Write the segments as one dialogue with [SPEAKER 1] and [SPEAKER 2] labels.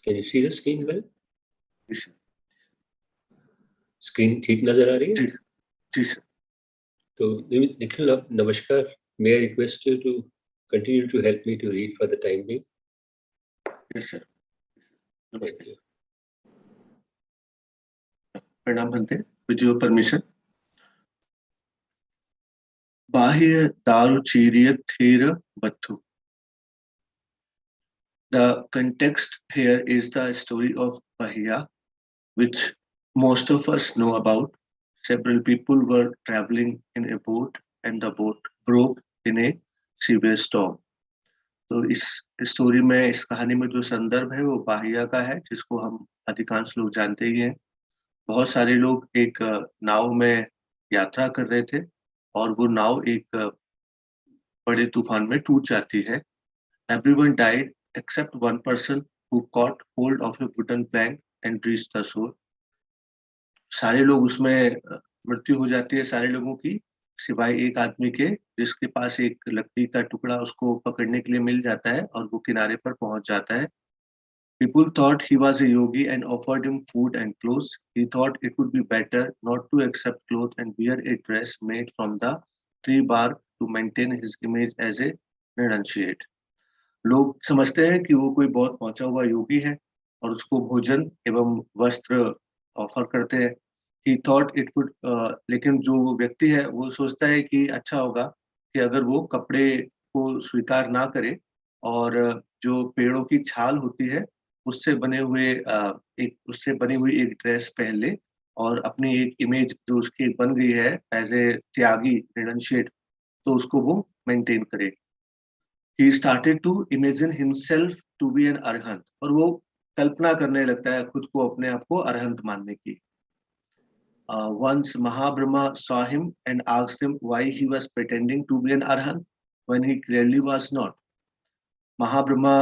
[SPEAKER 1] Can you see the screen well?
[SPEAKER 2] जी sir.
[SPEAKER 1] Screen ठीक नजर आ रही है?
[SPEAKER 2] जी जी सर।
[SPEAKER 1] तो निखिल, नमस्कार. May I request you to continue to help me to read for the time being?
[SPEAKER 2] Yes sir.
[SPEAKER 1] Thank
[SPEAKER 2] नमस्ते।
[SPEAKER 1] you.
[SPEAKER 2] प्रणाम बनते, विद योर परमिशन। बाह्य दारुचीर्य थेर बत्थु। The context here is the story of Bahia, which most of us know about. Several people were traveling in a boat and the boat broke in a severe storm. तो इस story में, इस कहानी में जो संदर्भ है वो बाहिया का है, जिसको हम अधिकांश लोग जानते ही हैं। बहुत सारे लोग एक नाव में यात्रा कर रहे थे और वो नाव एक बड़े तूफान में टूट जाती है। Everyone died except one person who caught hold of a wooden plank and reached the shore. सारे लोग उसमें मृत्यु हो जाती है, सारे लोगों की, सिवाय एक आदमी के, जिसके पास एक लकड़ी का टुकड़ा उसको पकड़ने के लिए मिल जाता है और वो किनारे पर पहुंच जाता है। People thought he was a yogi and offered him food and clothes. He thought it would be better not to accept clothes and wear a dress made from the tree bark to maintain his image as a renunciate. लोग समझते हैं कि वो कोई बहुत पहुंचा हुआ योगी है और उसको भोजन एवं वस्त्र ऑफर करते हैं। He thought it would, लेकिन जो व्यक्ति है वो सोचता है कि अच्छा होगा कि अगर वो कपड़े को स्वीकार ना करे और जो पेड़ों की छाल होती है उससे बने हुए उससे बनी हुई एक ड्रेस पहन ले और अपनी एक इमेज जो उसकी बन गई है एज ए त्यागी, रिनंशिएट, तो उसको वो मेंटेन करे। He started to imagine himself to be an arhat, और वो कल्पना करने लगता है खुद को, अपने आप को अरहंत मानने की। Once Mahabrahma saw him and asked him why he was pretending to be an arhat when he clearly was not. Mahabrahma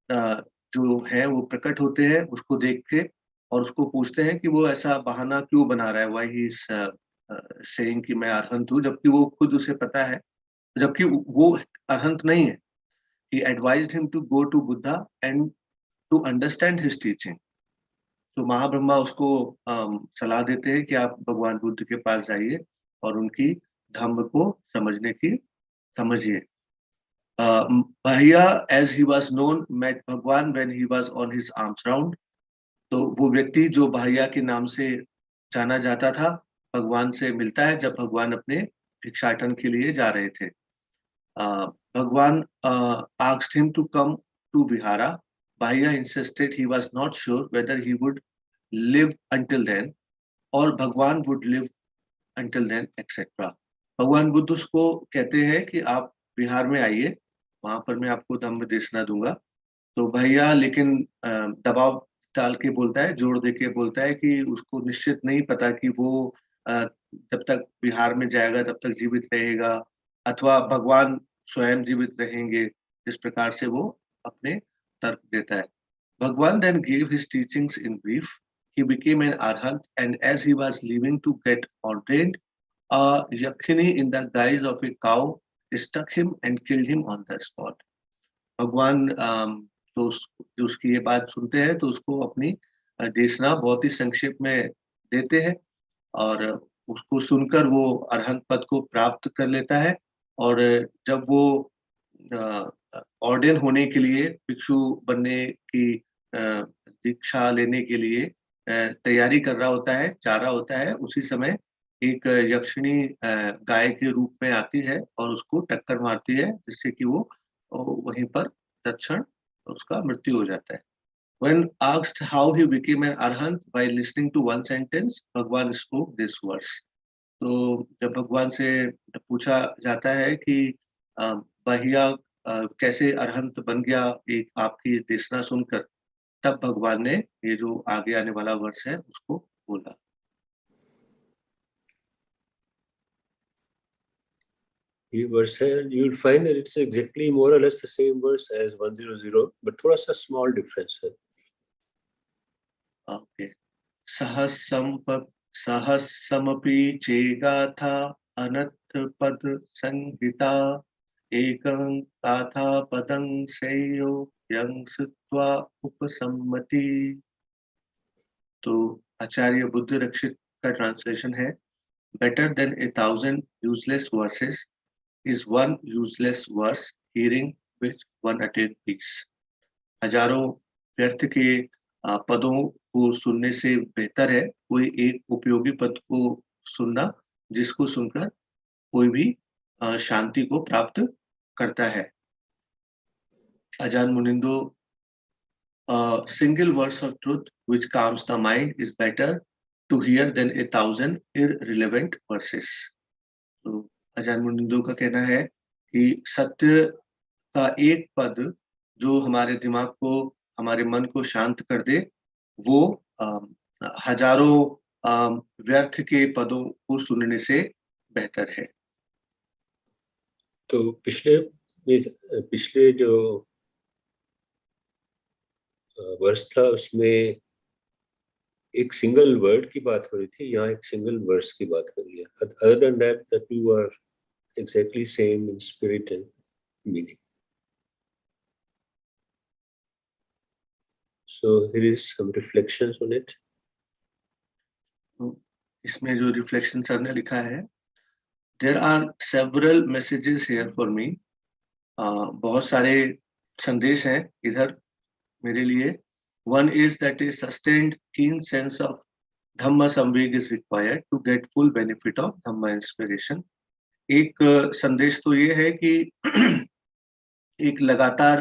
[SPEAKER 2] जो है वो प्रकट होते हैं उसको देख के और उसको पूछते हैं कि वो ऐसा बहाना क्यों बना रहा है, why he is saying कि मैं अरहंत हूँ, जबकि वो खुद उसे पता है, जबकि वो अरहंत नहीं है। He advised him to go to Buddha and to understand his teaching. तो महाब्रह्मा उसको सलाह देते हैं कि आप भगवान बुद्ध के पास जाइए और उनकी धम्म को समझिए। Bahia, as he was known, met भगवान when he was on his alms round. तो वो व्यक्ति जो बाहिया के नाम से जाना जाता था, भगवान से मिलता है जब भगवान अपने भिक्षाटन के लिए जा रहे थे। भगवान asked him to come to Vihara. Bahia insisted he was not sure whether he would live until then or भगवान would live until then, etc. भगवान बुद्ध उसको कहते हैं कि आप बिहार में आइए, वहां पर मैं आपको धम्म देशना दूंगा। तो भैया लेकिन दबाव डाल के बोलता है, जोर दे के बोलता है कि उसको निश्चित नहीं पता कि वो जब तक बिहार में जाएगा तब तक जीवित रहेगा अथवा भगवान स्वयं जीवित रहेंगे। इस प्रकार से वो अपने तर्क देता है। भगवान then gave his teachings in brief. He became an arhat and as he was leaving to get ordained, a yakini in the guise of a cow struck him and killed him on the spot. भगवान तो जो उसकी ये बात सुनते हैं तो उसको अपनी देशना बहुत ही संक्षेप में देते हैं और उसको सुनकर वो अरहंत पद को प्राप्त कर लेता है। और जब वो ऑर्डेन होने के लिए, भिक्षु बनने की दीक्षा लेने के लिए तैयारी कर रहा होता है, जा रहा होता है, उसी समय एक यक्षिणी गाय के रूप में आती है और उसको टक्कर मारती है, जिससे कि वो वहीं पर तत्क्षण उसका मृत्यु हो जाता है। When asked how he became an arhat by listening to one sentence, भगवान spoke this verse. तो जब भगवान से पूछा जाता है कि बाहिया कैसे अरहंत बन गया एक आपकी देशना सुनकर, तब भगवान ने ये जो आगे आने वाला वर्ष है उसको बोला।
[SPEAKER 1] You'll find that it's exactly more or less the same verse as 100, but थोड़ा सा small difference है।
[SPEAKER 2] Okay. सहस्रमपि चेगाथा अनथ पद संहिता एकं ताथा पदं सेयो यं सुत्वा उपसम्मति। तो आचार्य बुद्ध रक्षित का ट्रांसलेशन है, better than 1,000 useless versus is one useless verse hearing which one attained peace. हजारों व्यर्थ के पदों को सुनने से बेहतर है कोई एक उपयोगी पद को सुनना जिसको सुनकर कोई भी शांति को प्राप्त करता है। अजान मुनिंदो, single verse of truth which calms the mind is better to hear than 1,000 irrelevant verses. तो अजान मुनिंदो का कहना है कि सत्य का एक पद जो हमारे दिमाग को, हमारे मन को शांत कर दे, वो हजारों व्यर्थ के पदों को सुनने से बेहतर है।
[SPEAKER 1] तो पिछले जो वर्ष था उसमें एक सिंगल वर्ड की बात हो रही थी, यहाँ एक सिंगल वर्स की बात हो रही है। Other than that, the two are exactly same in spirit and meaning. So here is some reflections on it.
[SPEAKER 2] इसमें जो रिफ्लेक्शन सर ने लिखा है, there are several messages here for me. बहुत सारे संदेश हैं इधर मेरे लिए। One is that a sustained keen sense of Dhamma samveg is required to get full benefit of Dhamma inspiration. एक संदेश तो ये है कि एक लगातार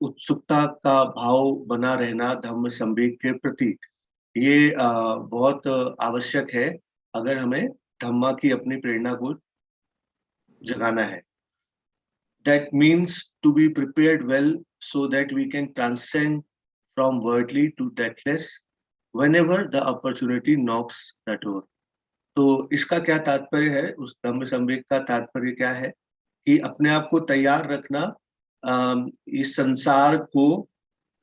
[SPEAKER 2] उत्सुकता का भाव बना रहना धम्म संवेग के प्रति, ये बहुत आवश्यक है अगर हमें धम्मा की अपनी प्रेरणा को जगाना है। That means to be prepared well so that we can transcend from worldly to deathless whenever the opportunity knocks the door. तो इसका क्या तात्पर्य है, उस धम्म संवेग का तात्पर्य क्या है कि अपने आप को तैयार रखना इस संसार को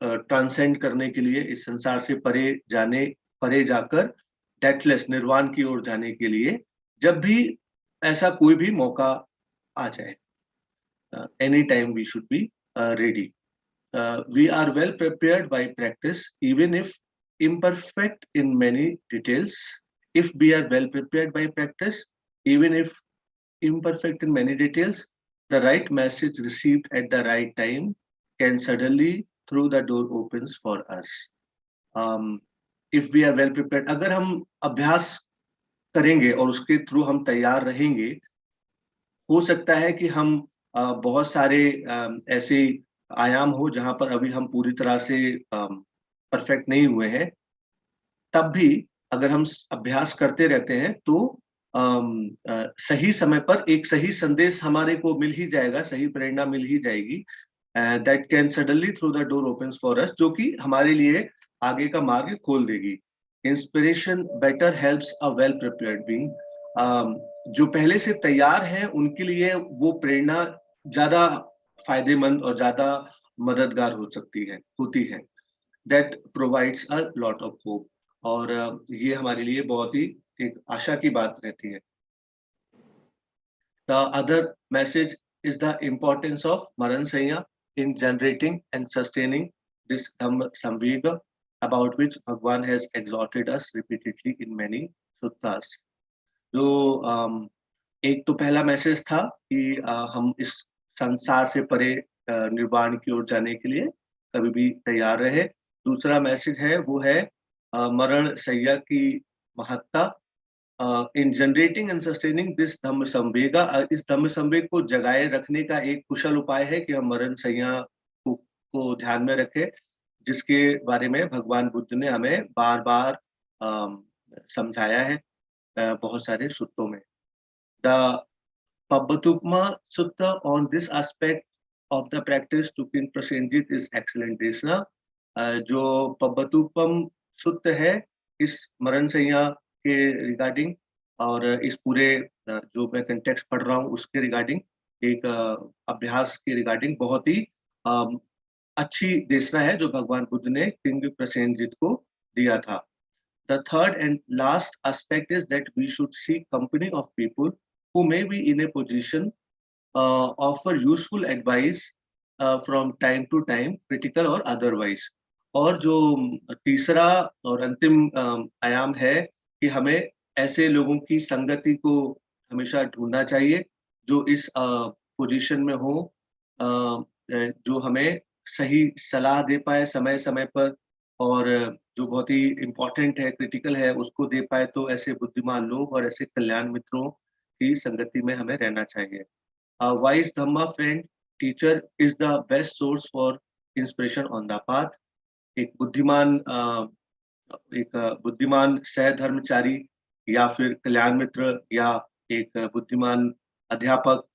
[SPEAKER 2] ट्रांसेंड करने के लिए, इस संसार से परे जाकर डेथलेस निर्वाण की ओर जाने के लिए, जब भी ऐसा कोई भी मौका आ जाए। Any time we should be ready. We are well prepared by practice, even if imperfect in many details. If we are well prepared by practice, even if imperfect in many details, the right message received at the right time can suddenly through the door opens for us. If we are well prepared, अगर हम अभ्यास करेंगे और उसके through हम तैयार रहेंगे, हो सकता है कि हम बहुत सारे ऐसे आयाम हो जहां पर अभी हम पूरी तरह से परफेक्ट नहीं हुए हैं, तब भी अगर हम अभ्यास करते रहते हैं तो सही समय पर एक सही संदेश हमारे को मिल ही जाएगा, सही प्रेरणा मिल ही जाएगी। That can suddenly through the door opens for us, जो कि हमारे लिए आगे का मार्ग खोल देगी। Inspiration better helps a well prepared being. जो पहले से तैयार हैं उनके लिए वो प्रेरणा ज्यादा फायदेमंद और ज्यादा मददगार होती है। That provides a lot of hope, और ये हमारे लिए बहुत ही एक आशा की बात रहती है। The other message is the importance of marana sanyam in generating and sustaining this dhamma samvega, about which Bhagwan has exhorted us repeatedly in many suttas. जो एक तो पहला मैसेज था कि हम इस संसार से परे निर्वाण की ओर जाने के लिए कभी भी तैयार रहे। दूसरा मैसेज है वो है मरण सैया की महत्ता in generating and sustaining this dhamma samvega. इस धम्म संवेग को जगाए रखने का एक कुशल उपाय है कि हम मरण सैया को ध्यान में रखें, जिसके बारे में भगवान बुद्ध ने हमें बार बार समझाया है बहुत सारे सूत्रों में। The Pabbatupma Sutta on this aspect of the practice to King Prasenjit is excellent desna। जो पब्बतुपम सुत्त है इस मरण संज्ञा के रिगार्डिंग और इस पूरे जो मैं कंटेक्स्ट पढ़ रहा हूँ उसके रिगार्डिंग, एक अभ्यास के रिगार्डिंग बहुत ही अच्छी देशना है जो भगवान बुद्ध ने किंग प्रसेनजित को दिया था। The third and last aspect is that we should seek company of people who may be in a position offer useful advice from time to time, critical or otherwise. और जो तीसरा और अंतिम आयाम है कि हमें ऐसे लोगों की संगति को हमेशा ढूंढना चाहिए जो इस पोजीशन में हो, जो हमें सही सलाह दे पाए समय समय पर, और जो बहुत ही इम्पोर्टेंट है, क्रिटिकल है, उसको दे पाए। तो ऐसे बुद्धिमान लोग और ऐसे कल्याण मित्रों की संगति में हमें रहना चाहिए। A wise Dhamma friend teacher is the best source for inspiration on the path. एक बुद्धिमान बुद्धिमान सहधर्मचारी या फिर कल्याण मित्र या एक बुद्धिमान अध्यापक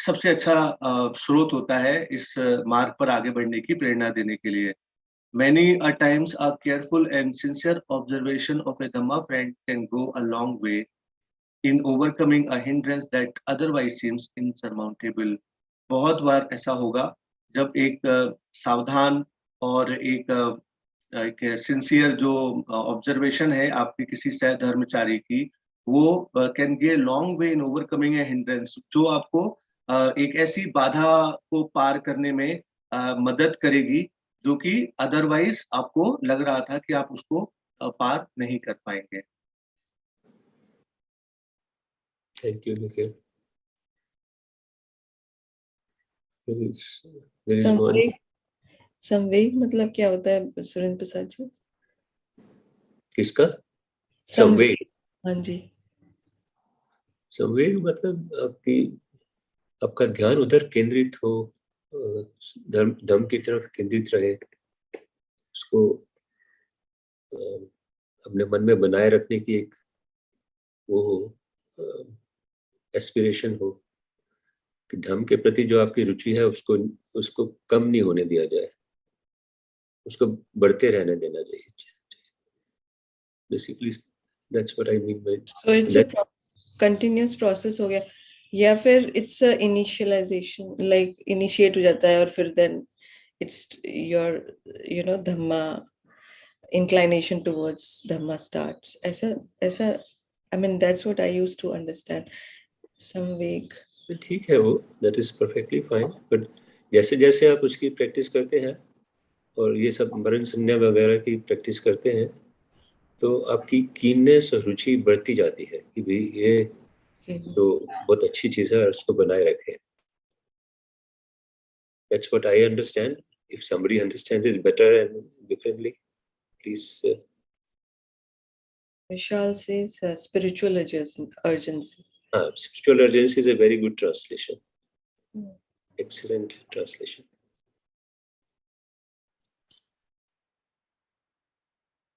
[SPEAKER 2] सबसे अच्छा स्रोत होता है इस मार्ग पर आगे बढ़ने की प्रेरणा देने के लिए। Many a times a careful and sincere observation of a Dhamma friend can go a long way in overcoming a hindrance that otherwise seems insurmountable. बहुत बार ऐसा होगा जब एक सावधान और एक सिंसियर जो ऑब्जर्वेशन है आपकी किसी सहधर्मचारी की, वो can go long way in overcoming a hindrance, जो आपको एक ऐसी बाधा को पार करने में मदद करेगी जो कि अदरवाइज आपको लग रहा था कि आप उसको पार नहीं कर पाएंगे।
[SPEAKER 1] Thank you, Nikhil. There is one.
[SPEAKER 3] संवेग मतलब क्या होता है सुरेंद्र प्रसाद जी?
[SPEAKER 1] किसका? संवेग।
[SPEAKER 3] हाँ जी।
[SPEAKER 1] संवेग मतलब आपका ध्यान उधर केंद्रित हो, धर्म की तरफ केंद्रित रहे, उसको अपने मन में बनाए रखने की एक वो हो, एस्पिरेशन हो कि धर्म के प्रति जो आपकी रुचि है उसको कम नहीं होने दिया जाए, उसको बढ़ते रहने देना चाहिए। Basically, that's what I mean by.
[SPEAKER 3] So it's a continuous process हो गया, या फिर it's a initialization, like initiate हो जाता है और फिर then it's your dhamma inclination towards dhamma starts. ऐसा I mean that's what I used to understand. संवेग
[SPEAKER 1] ठीक है वो, that is perfectly fine, but जैसे जैसे आप उसकी प्रैक्टिस करते हैं और ये सब मरण संज्ञा वगैरह की प्रैक्टिस करते हैं तो आपकी कीननेस और रुचि बढ़ती जाती है कि भाई ये तो बहुत अच्छी चीज है और उसको बनाए रखें। That's what I understand. If somebody understands it better and differently, please.
[SPEAKER 3] Vishal says spiritual urgency.
[SPEAKER 1] Spiritual urgency is a very good translation. Excellent translation.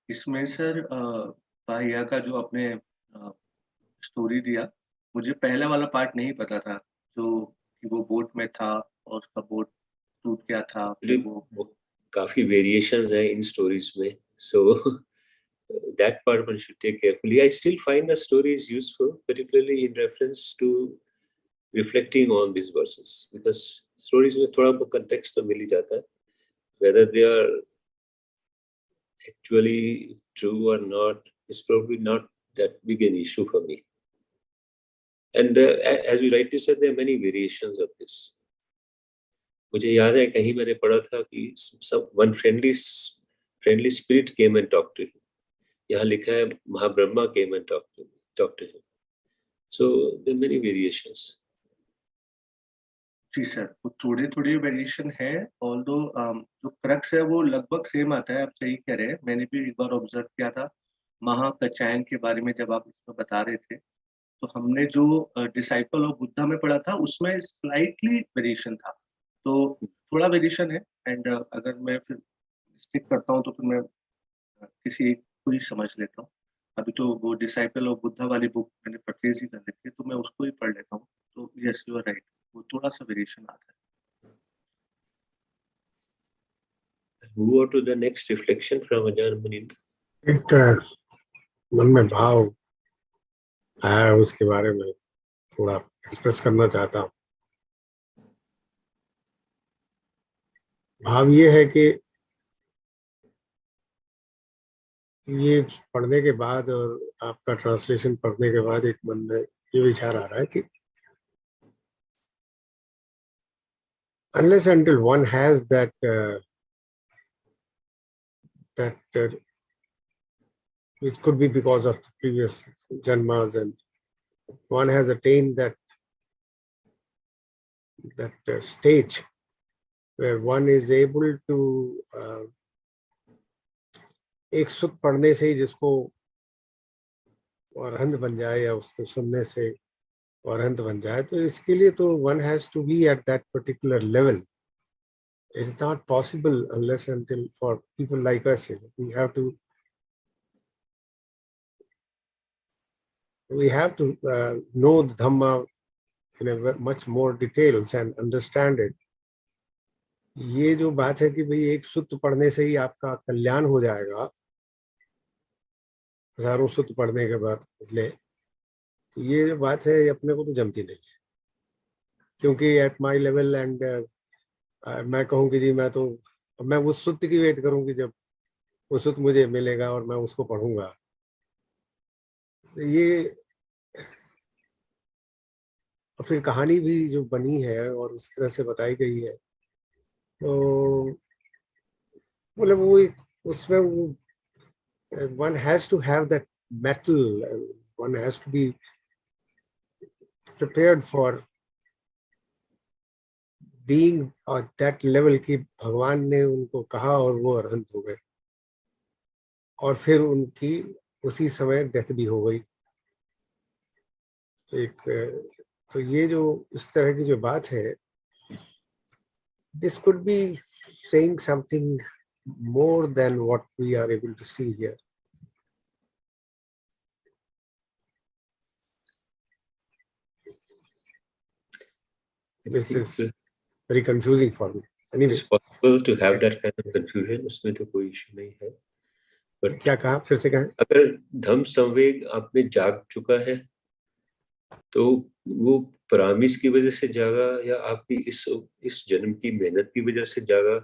[SPEAKER 2] इसमें सर पाहिया का जो आपने स्टोरी दिया, मुझे पहला वाला पार्ट नहीं पता था, जो कि वो बोट में था और उसका बोट टूट गया था।
[SPEAKER 1] वो काफी वेरिएशंस हैं इन स्टोरीज में, so that part one should take carefully. I still find the stories useful, particularly in reference to reflecting on these verses, because stories में थोड़ा बहुत context तो मिल ही जाता है, whether they are actually true or not is probably not that big an issue for me. And as you rightly said, there are many variations of this. मुझे याद है कहीं मैंने पढ़ा था कि one friendly spirit came and talked to him. यहाँ लिखा है Mahabrahma came and talked to him. So there are many variations.
[SPEAKER 2] जी सर, वो थोड़े वेरिएशन है, ऑल्दो जो क्रक्स है वो लगभग सेम आता है। आप सही कह रहे हैं, मैंने भी एक बार ऑब्जर्व किया था महाकचायन के बारे में जब आप इसमें बता रहे थे, तो हमने जो डिसाइपल ऑफ बुद्धा में पढ़ा था उसमें स्लाइटली वेरिएशन था, तो थोड़ा वेरिएशन है। एंड अगर मैं फिर स्टिक करता हूँ तो फिर मैं किसी एक को ही समझ लेता हूँ। अभी तो वो डिसाइपल ऑफ बुद्धा वाली बुक मैंने परचेज ही कर रखी है, तो मैं उसको ही पढ़ लेता हूँ। तो यस यू आर राइट, वो थोड़ा सा वेरिएशन आता है।
[SPEAKER 1] Move on to the next reflection from Ajahn Munindra.
[SPEAKER 4] एक मन में भाव आया, उसके बारे में थोड़ा एक्सप्रेस करना चाहता हूँ। भाव ये है कि ये पढ़ने के बाद और आपका ट्रांसलेशन पढ़ने के बाद एक मन में ये विचार आ रहा है कि unless until one has that which could be because of the previous janmas, and one has attained that stage where one is able to एक सुत पढ़ने से ही जिसको अरहंत बन जाए या उसको सुनने से अरहंत बन जाए, तो इसके लिए तो one has to be at that particular level. It's not possible unless until for people like us, we have to know the Dhamma in a much more details and understand it. ये जो बात है कि भाई एक सूत्र पढ़ने से ही आपका कल्याण हो जाएगा, हजारों सूत्र पढ़ने के बाद बदले, तो ये जो बात है अपने को तो जमती नहीं है, क्योंकि एट माय लेवल एंड मैं कहूँ कि जी मैं उस सूत्र की वेट करूँ कि जब वो सूत्र मुझे मिलेगा और मैं उसको पढ़ूंगा। ये और फिर कहानी भी जो बनी है और उस तरह से बताई गई है, तो मतलब वो एक उसमें वो one has to have that mettle, one has to be prepared for being at that level कि भगवान ने उनको कहा और वो अरहंत हो गए और फिर उनकी उसी समय डेथ भी हो गई। तो ये जो इस तरह की जो बात है, this could be saying something more than what we are able to see here. This is very confusing for me. Anyway,
[SPEAKER 1] it's possible to have that kind of confusion, उसमें तो कोई issue नहीं है। But
[SPEAKER 4] क्या कहा, फिर से कहें?
[SPEAKER 1] अगर धम्म संवेग आप में जाग चुका है, तो वो परामिस की वजह से जागा या आपकी इस जन्म की मेहनत की वजह से जागा,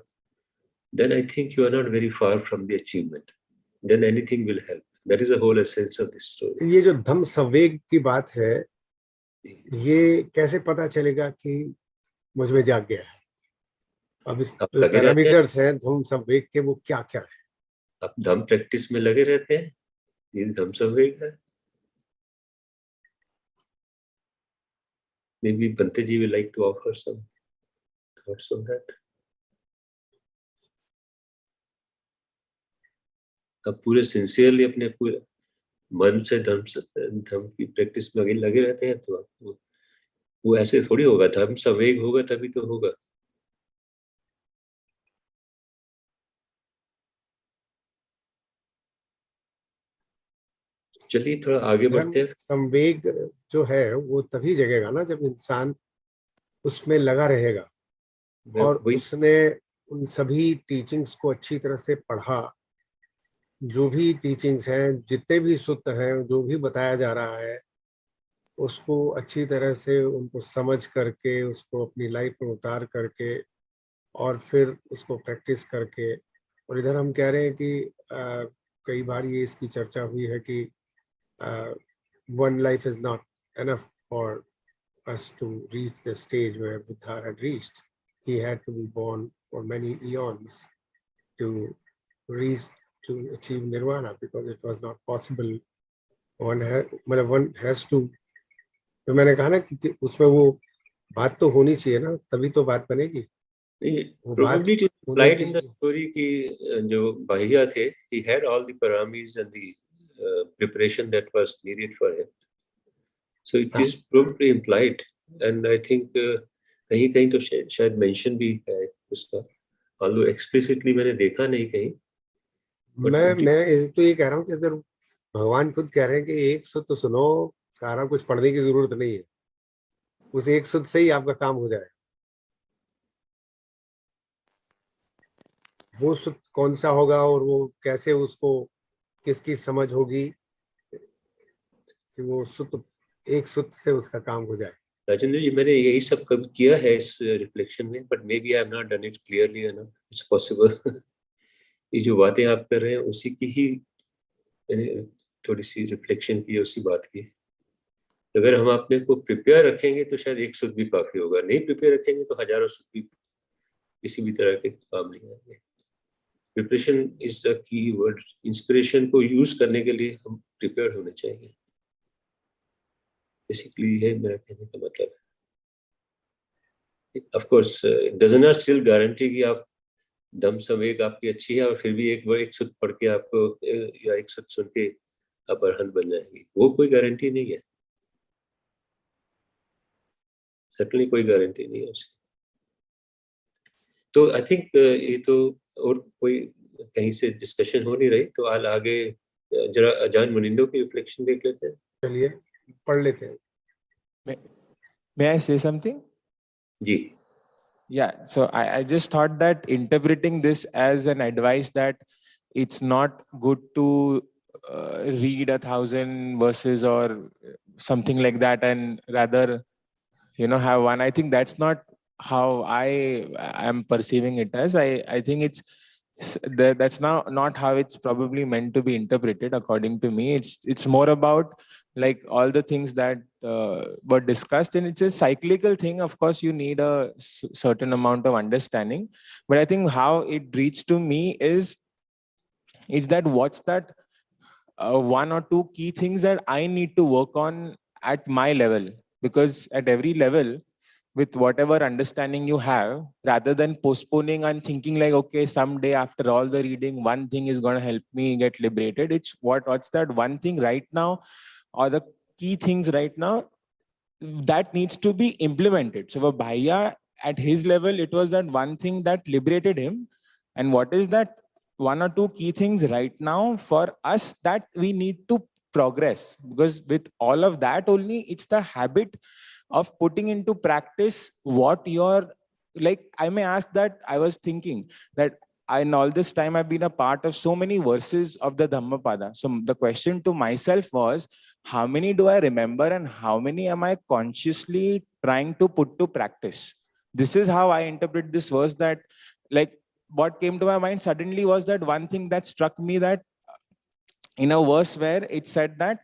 [SPEAKER 1] then I think you are not very far from the achievement. Then anything will help. That is the whole essence of this story.
[SPEAKER 4] ये जो धम्म संवेग की बात है, ये कैसे पता चलेगा कि मुझ में जाग गया है? अब इस पैरामीटर्स हैं धम्म संवेग के, वो क्या क्या है?
[SPEAKER 1] आप धम्म प्रैक्टिस में लगे रहते हैं, ये धम्म संवेग है। Maybe Bhante ji will like to offer some thoughts on that. आप पूरे सिंसियरली अपने पूरे मन से धर्म की प्रैक्टिस में लगे रहते हैं, तो आपको वो ऐसे थोड़ी होगा, धर्म संवेग होगा तभी तो होगा। चलिए थोड़ा आगे बढ़ते हैं।
[SPEAKER 4] संवेग जो है वो तभी जगेगा ना जब इंसान उसमें लगा रहेगा और उसने उन सभी टीचिंग्स को अच्छी तरह से पढ़ा, जो भी टीचिंग्स हैं, जितने भी सूत्र हैं, जो भी बताया जा रहा है, उसको अच्छी तरह से उनको समझ करके, उसको अपनी लाइफ में उतार करके और फिर उसको प्रैक्टिस करके। और इधर हम कह रहे हैं कि कई बार ये इसकी चर्चा हुई है कि one life is not enough for us to reach the stage where Buddha had reached. He had to be born for many eons to achieve nirvana, because it was not possible. One has to, तो मैंने कहा ना कि उसमें वो बात तो होनी चाहिए ना, तभी तो बात बनेगी।
[SPEAKER 1] Probably it is implied in the story कि जो बाहिया थे, he had all the paramis and the preparation that was needed for him. So it is probably implied, and I think कहीं-कहीं तो शायद mention भी है उसका, although explicitly मैंने देखा नहीं कहीं।
[SPEAKER 4] मैं तो ये कह रहा हूँ कि अगर भगवान खुद कह रहे हैं कि एक सूत्र सुनो, सारा कुछ पढ़ने की जरूरत नहीं है, उस एक सूत्र से ही आपका काम हो जाए। वो सूत्र कौन सा होगा और वो कैसे उसको किसकी समझ होगी कि वो सूत्र एक सूत्र से उसका काम हो जाए।
[SPEAKER 1] राजेंद्र जी, मैंने यही सब कभी किया है इस रिफ्लेक्शन में, but maybe I have not done it clearly enough. It's possible ये जो बातें आप कर रहे हैं उसी की ही मैंने थोड़ी सी रिफ्लेक्शन की, उसी बात की। अगर हम अपने को प्रिपेयर रखेंगे तो शायद एक सूत्र भी काफी होगा, नहीं प्रिपेयर रखेंगे तो हजारों सूत्र भी किसी भी तरह के काम नहीं आएंगे। Preparation is the key word. Inspiration को यूज करने के लिए हम प्रिपेयर होने चाहिए, बेसिकली ये मेरा कहने का मतलब है। Of course does not still guarantee कि आप दम समेत आपकी अच्छी है और फिर भी एक सुत पढ़ के आपको या एक सुत सुन के आप अरहंत बन जाएंगे, वो कोई गारंटी नहीं है, सर्टनली कोई गारंटी नहीं है उसकी। तो आई थिंक ये तो और कोई कहीं से डिस्कशन हो नहीं रही, तो आज आगे जरा अजान मुनिंदो की रिफ्लेक्शन देख लेते हैं।
[SPEAKER 4] चलिए पढ़ लेते हैं।
[SPEAKER 5] May I say something?
[SPEAKER 1] Ji.
[SPEAKER 5] Yeah, so I just thought that interpreting this as an advice that it's not good to read 1,000 verses or something like that, and rather, have one. I think that's not how I am perceiving it as. I think that's now not how it's probably meant to be interpreted, according to me. It's more about like all the things that were discussed, and it's a cyclical thing. Of course, you need a certain amount of understanding, but I think how it reached to me is that what's that one or two key things that I need to work on at my level, because at every level, with whatever understanding you have, rather than postponing and thinking like, okay, someday after all the reading, one thing is going to help me get liberated. It's what's that one thing right now, or the key things right now that needs to be implemented. So for Bhaiya, at his level, it was that one thing that liberated him. And what is that one or two key things right now for us that we need to progress? Because with all of that only, it's the habit of putting into practice what you're like. I may ask that I was thinking that in all this time I've been a part of so many verses of the Dhammapada. So the question to myself was, how many do I remember and how many am I consciously trying to put to practice? This is how I interpret this verse. That like what came to my mind suddenly was that one thing that struck me, that in a verse where it said that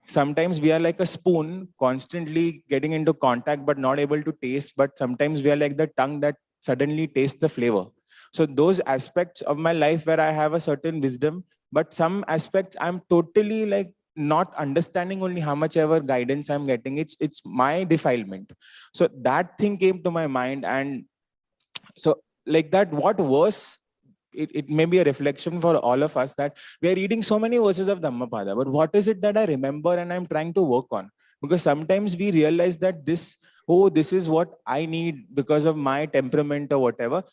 [SPEAKER 5] sometimes we are like a spoon constantly getting into contact but not able to taste, but sometimes we are like the tongue that suddenly tastes the flavor. So those aspects of my life where I have a certain wisdom, but some aspects I'm totally like not understanding only how much ever guidance I'm getting. It's my defilement. So that thing came to my mind. And so like that, what verse, it may be a reflection for all of us that we are reading so many verses of Dhammapada, but what is it that I remember and I'm trying to work on? Because sometimes we realize that this is what I need because of my temperament or whatever.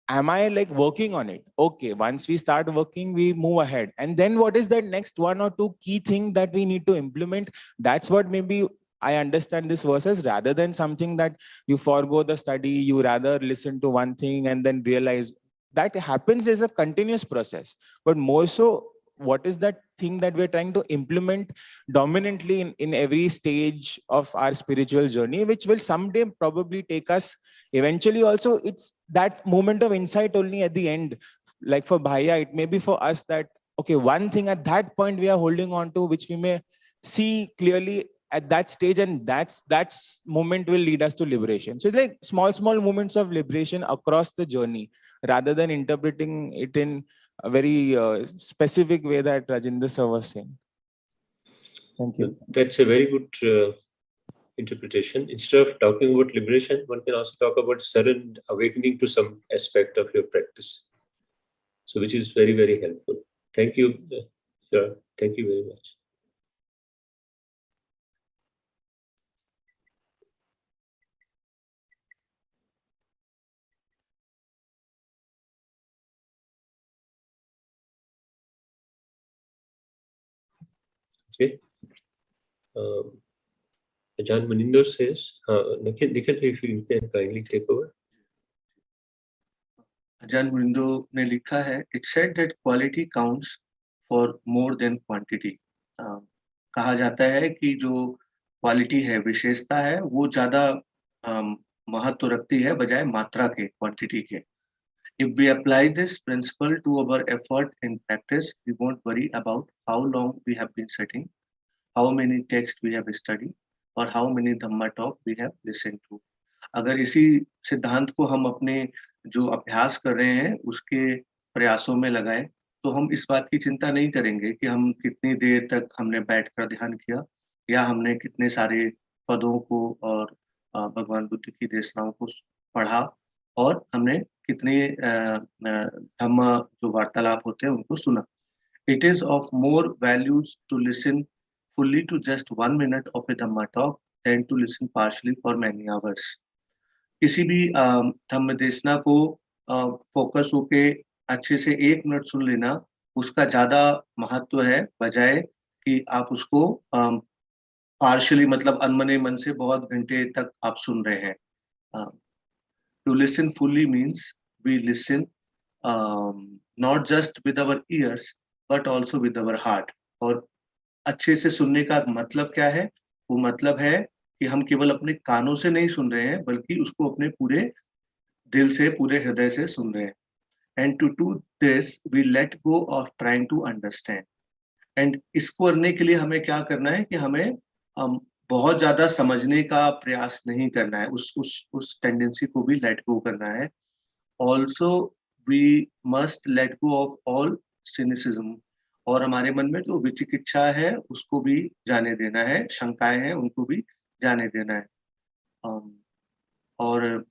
[SPEAKER 5] Am I like working on it? Okay, once we start working, we move ahead. And then what is that next one or two key thing that we need to implement? That's what maybe I understand this verses, rather than something that you forego the study, you rather listen to one thing and then realize that happens as a continuous process. But more so, what is that thing that we're trying to implement dominantly in every stage of our spiritual journey, which will someday probably take us eventually also. It's that moment of insight only at the end. Like for Bhaiya, it may be for us that, okay, one thing at that point we are holding on to, which we may see clearly at that stage, and that moment will lead us to liberation. So it's like small moments of liberation across the journey, rather than interpreting it in a very specific way that Rajinder sir was saying. Thank you.
[SPEAKER 1] That's a very good interpretation. Instead of talking about liberation, one can also talk about sudden awakening to some aspect of your practice. So which is very, very helpful. Thank you. Thank you very much. Okay. Ajahn Munindo says, Nikhil, if you can kindly take over.
[SPEAKER 2] Ajahn Munindo ने लिखा है, it said that quality counts for more than quantity. कहा जाता है कि जो quality है, विशेषता है, वो ज़्यादा महत्व रखती है बजाय मात्रा के, क्वांटिटी के. If we apply this principle to our effort in practice, we won't worry about how long we have been sitting, how many texts we have studied, or how many Dhamma talk we have listened to. अगर इसी सिद्धांत को हम अपने जो अभ्यास कर रहे हैं उसके प्रयासों में लगाएं, तो हम इस बात की चिंता नहीं करेंगे कि हम कितनी देर तक हमने बैठकर ध्यान किया या हमने कितने सारे पदों को और भगवान बुद्ध की देशनाओं को पढ़ा और हमने कितने धम्म जो वार्तालाप होते हैं उनको सुना। It is of more values to listen fully to just 1 minute of a Dhamma talk than to listen partially for many hours. किसी भी धम्म देशना को फोकस होके अच्छे से 1 मिनट सुन लेना उसका ज्यादा महत्व है बजाय कि आप उसको पार्शली मतलब अनमने मन से बहुत घंटे तक आप सुन रहे हैं। To listen fully means we listen not just with our ears but also with our heart. और अच्छे से सुनने का मतलब क्या है? वो मतलब है कि हम केवल अपने कानों से नहीं सुन रहे हैं बल्कि उसको अपने पूरे दिल से, पूरे हृदय से सुन रहे हैं। And to do this, we let go of trying to understand. And इसको करने के लिए हमें क्या करना है कि हमें बहुत ज्यादा समझने का प्रयास नहीं करना है, उस टेंडेंसी को भी लेट गो करना है। Also, we must let go of all cynicism. और हमारे मन में जो विचिकित्सा है उसको भी जाने देना है, शंकाएं हैं उनको भी जाने देना है। और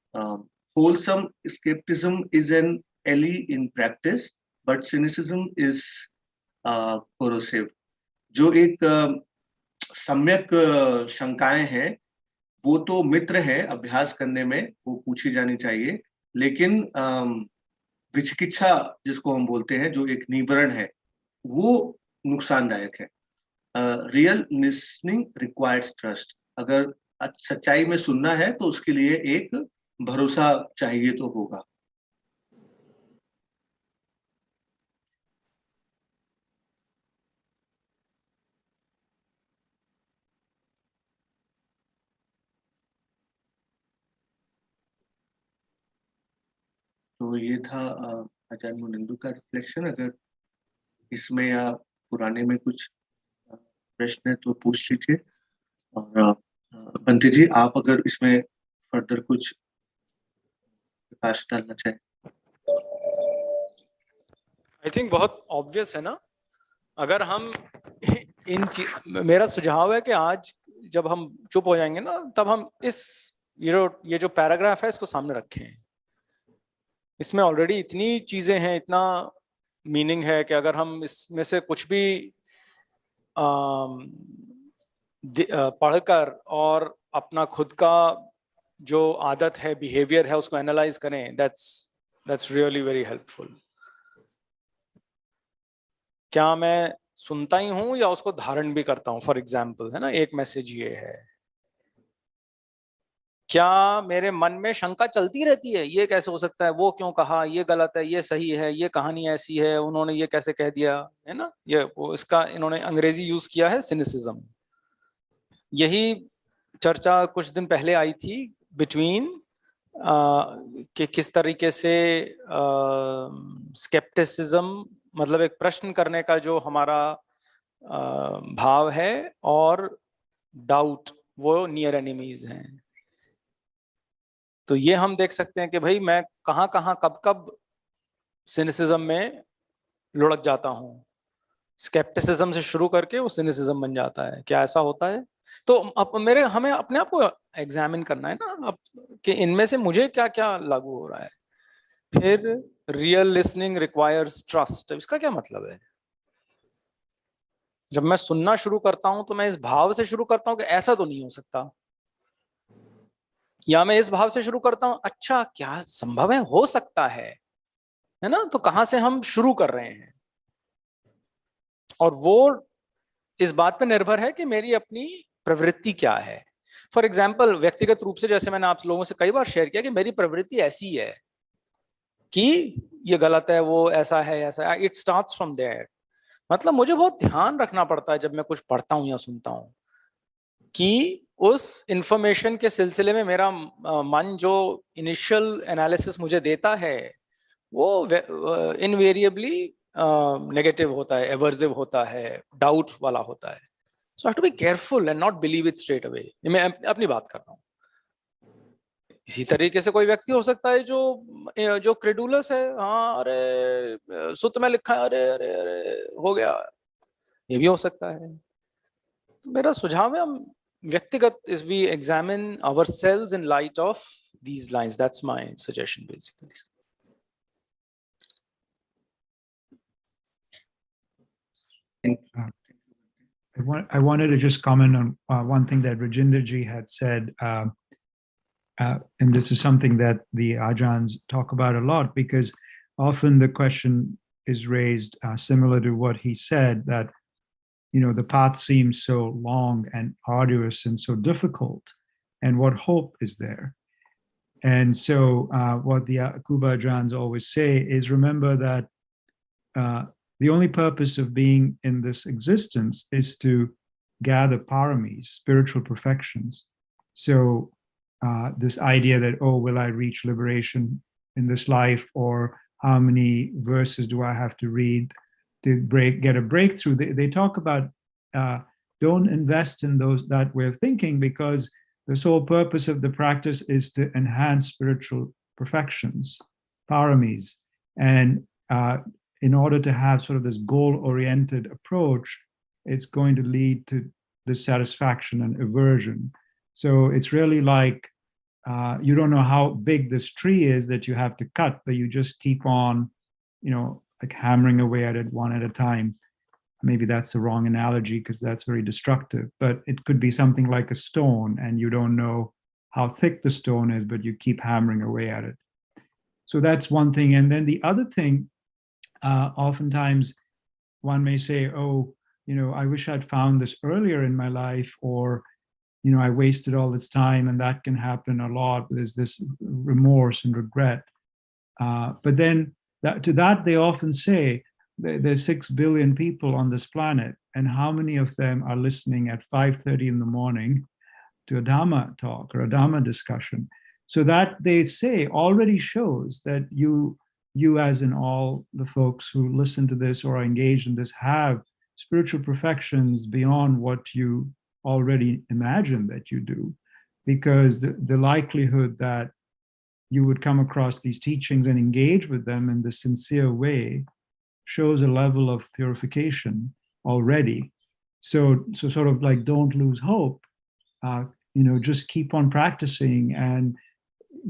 [SPEAKER 2] wholesome skepticism is an ally in practice, but cynicism is corrosive. जो एक सम्यक शंकाएं हैं वो तो मित्र है अभ्यास करने में, वो पूछी जानी चाहिए, लेकिन विचिकित्सा जिसको हम बोलते हैं जो एक निवरण है वो नुकसानदायक है। Real listening requires trust. अगर सच्चाई में सुनना है तो उसके लिए एक भरोसा चाहिए तो होगा। तो ये था आचार्य मुनिंदु का रिफ्लेक्शन। अगर इसमें या पुराने में कुछ प्रश्न है तो पूछ लीजिए। और बंटी जी आप अगर इसमें फर्दर कुछ प्रकाश डालना चाहें।
[SPEAKER 6] आई थिंक बहुत ऑब्वियस है ना। अगर हम मेरा सुझाव है कि आज जब हम चुप हो जाएंगे ना तब हम ये जो पैराग्राफ है इसको सामने रखें। इसमें ऑलरेडी इतनी चीजें हैं, इतना मीनिंग है कि अगर हम इसमें से कुछ भी पढ़कर और अपना खुद का जो आदत है, बिहेवियर है, उसको एनालाइज करें, दैट्स रियली वेरी हेल्पफुल। क्या मैं सुनता ही हूं या उसको धारण भी करता हूं? फॉर एग्जाम्पल है ना, एक मैसेज ये है, क्या मेरे मन में शंका चलती रहती है, ये कैसे हो सकता है, वो क्यों कहा, ये गलत है, ये सही है, ये कहानी ऐसी है, उन्होंने ये कैसे कह दिया, है ना। ये वो इसका इन्होंने अंग्रेजी यूज किया है सिनिसिज्म। यही चर्चा कुछ दिन पहले आई थी बिटवीन कि किस तरीके से स्केप्टिसिज्म मतलब एक प्रश्न करने का जो हमारा भाव है और डाउट वो नियर एनिमीज हैं। तो ये हम देख सकते हैं कि भाई मैं कहाँ कब सिनिसिज्म में लुढ़क जाता हूँ। स्केप्टिसिज्म से शुरू करके वो सिनिसिज्म बन जाता है। क्या ऐसा होता है? तो अब हमें अपने आप को एग्जामिन करना है ना अब कि इनमें से मुझे क्या क्या लागू हो रहा है। फिर रियल लिसनिंग रिक्वायर्स ट्रस्ट। इसका क्या मतलब है? जब मैं सुनना शुरू करता हूं तो मैं इस भाव से शुरू करता हूं कि ऐसा तो नहीं हो सकता, या मैं इस भाव से शुरू करता हूं अच्छा क्या संभव है, हो सकता है ना। तो कहां से हम शुरू कर रहे हैं, और वो इस बात पे निर्भर है कि मेरी अपनी प्रवृत्ति क्या है। फॉर एग्जाम्पल व्यक्तिगत रूप से जैसे मैंने आप लोगों से कई बार शेयर किया कि मेरी प्रवृत्ति ऐसी है कि ये गलत है, वो ऐसा है, ऐसा है। It starts from there. मतलब मुझे बहुत ध्यान रखना पड़ता है जब मैं कुछ पढ़ता हूं या सुनता हूं कि उस इंफॉर्मेशन के सिलसिले में मेरा मन जो इनिशियल एनालिसिस मुझे देता है वो इनवेरिएबली नेगेटिव होता है, एवर्सिव होता है, डाउट वाला होता है। So I have to be careful and not believe it straight away. मैं अपनी बात कर रहा हूँ। इसी तरीके से कोई व्यक्ति हो सकता है जो क्रेडुलस है, हाँ अरे सुत में लिखा है, अरे अरे अरे हो गया, ये भी हो सकता है। तो मेरा सुझाव है हम व्यक्तिगत is we examine ourselves in light of these lines. That's my suggestion basically.
[SPEAKER 7] I wanted to just comment on one thing that Rajinder ji had said, and this is something that the Ajahns talk about a lot, because often the question is raised similar to what he said, that the path seems so long and arduous and so difficult, and what hope is there? And so what the Akuba Ajahns always say is, remember that the only purpose of being in this existence is to gather paramis, spiritual perfections. So this idea that, oh, will I reach liberation in this life, or how many verses do I have to read to get a breakthrough? They talk about don't invest in that way of thinking, because the sole purpose of the practice is to enhance spiritual perfections, paramis, and in order to have sort of this goal-oriented approach, it's going to lead to dissatisfaction and aversion. So it's really like you don't know how big this tree is that you have to cut, but you just keep on, like hammering away at it one at a time. Maybe that's the wrong analogy because that's very destructive, but it could be something like a stone, and you don't know how thick the stone is, but you keep hammering away at it. So that's one thing. And then the other thing, oftentimes one may say, oh, I wish I'd found this earlier in my life, or, I wasted all this time, and that can happen a lot. There's this remorse and regret. But then to that, they often say, there's 6 billion people on this planet, and how many of them are listening at 5:30 in the morning to a Dhamma talk or a Dhamma discussion? So that, they say, already shows that you as in all the folks who listen to this or are engaged in this have spiritual perfections beyond what you already imagine that you do, because the likelihood that you would come across these teachings and engage with them in the sincere way shows a level of purification already. So sort of like, don't lose hope. Just keep on practicing and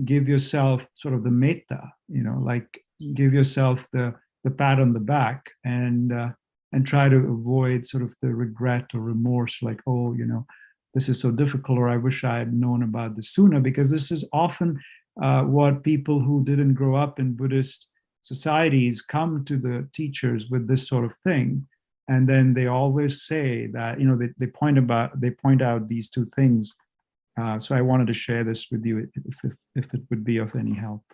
[SPEAKER 7] give yourself sort of the metta, like give yourself the pat on the back, and try to avoid sort of the regret or remorse, like, oh, this is so difficult, or I wish I had known about this sooner, because this is often what people who didn't grow up in Buddhist societies come to the teachers with this sort of thing, and then they always say that they point out these two things. So I wanted to share this with you if it would be of any help.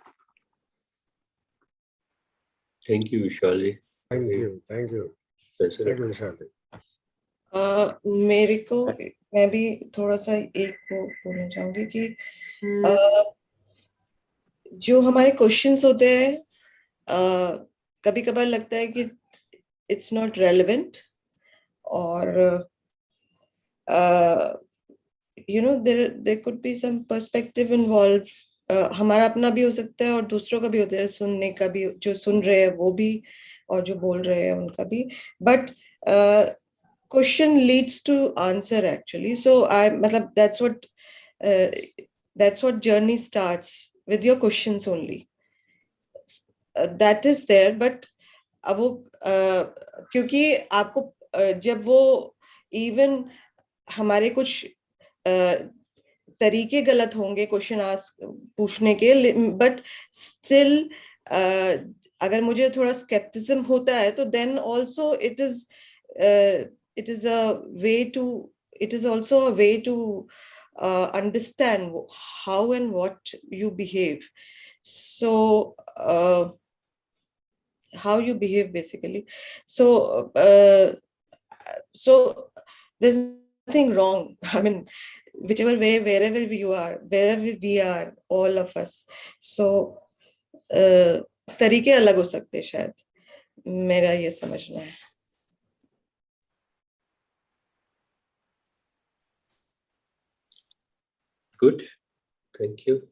[SPEAKER 1] Thank you, Vishali.
[SPEAKER 4] Thank you. Thank you, Vishali.
[SPEAKER 3] मेरे को, मैं भी थोड़ा सा एक वो बोलना चाहूंगी कि जो हमारे क्वेश्चंस होते हैं, कभी कभार लगता है कि इट्स नॉट रेलेवेंट, और there could be some perspective involved. हमारा अपना भी हो सकता है और दूसरों का भी होता है, सुनने का भी, जो सुन रहे हैं वो भी और जो बोल रहे हैं उनका भी. But question leads to answer actually. So that's what journey starts with your questions only. That is there, but अब वो क्योंकि आपको जब वो even हमारे कुछ तरीके गलत होंगे क्वेश्चन पूछने के, बट स्टिल अगर मुझे थोड़ा स्केप्टिज्म होता है तो then also it is also a way to understand how and what you behave. So how you behave basically. So there's nothing wrong. I mean, whichever way, wherever we are, all of us. So तरीके अलग हो सकते हैं शायद, मेरा ये समझना है.
[SPEAKER 1] Good, thank you.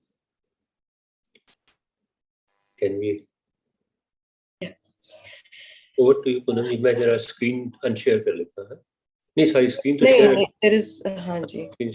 [SPEAKER 1] Can we?
[SPEAKER 3] Yeah.
[SPEAKER 1] Over to you, Poonam जी. मैं जरा स्क्रीन अनशेयर कर लेता हूँ. नहीं, सॉरी, स्क्रीन तो
[SPEAKER 3] नहीं,
[SPEAKER 1] शेयर
[SPEAKER 3] there is हाँ जी.
[SPEAKER 1] स्क्रीन